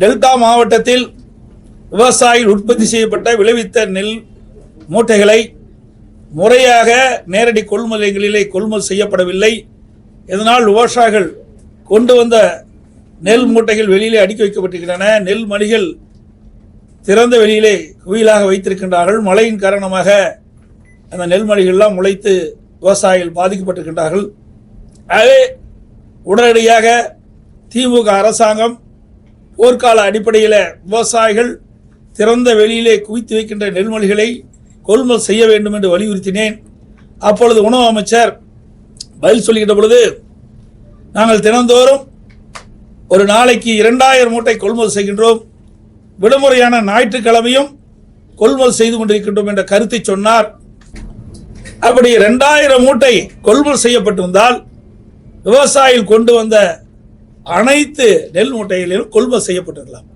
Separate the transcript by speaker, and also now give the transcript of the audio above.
Speaker 1: Delta மாவட்டத்தில் விவசாயிகள் உற்பத்தி செய்யப்பட்ட விளைவித்த நெல் மூட்டைகளை முறையாக நேரடி கொள்முதலிகளிலே கொள்முதல் செய்யப்படவில்லை. இதனால் விவசாயிகள் கொண்டு வந்த நெல் மூட்டைகள் வெளியிலே அடுக்கி வைக்கப்பட்டிருக்கின்றன. நெல் மணிகள் திறந்த வெளியிலே குவியலாக வைத்திருக்கின்றார்கள். மழையின் காரணமாக அந்த நெல்மணிகள்லாம் முளைத்து விவசாயிகள் பாதிக்கப்பட்டிருக்கின்றார்கள். ஆகவே உடனடியாக திமுக அரசாங்கம் போர்க்கால அடிப்படையில் விவசாயிகள் திறந்த வெளியிலே குவித்து வைக்கின்ற நெல்மணிகளை கொள்முதல் செய்ய வேண்டும் என்று வலியுறுத்தினேன். அப்பொழுது உணவு அமைச்சர் பதில் சொல்லுகின்ற பொழுது, நாங்கள் தினந்தோறும் ஒரு நாளைக்கு 2000 மூட்டை கொள்முதல் செய்கின்றோம், விடுமுறையான ஞாயிற்றுக்கிழமையும் கொள்முதல் செய்து கொண்டிருக்கின்றோம் என்ற கருத்தை சொன்னார். அப்படி 2000 மூட்டை கொள்முதல் செய்யப்பட்டிருந்தால் விவசாயிகள் கொண்டு வந்த அனைத்து நெல் மூட்டைகளிலும் கொள்முதல் செய்யப்பட்டிருக்கலாம்.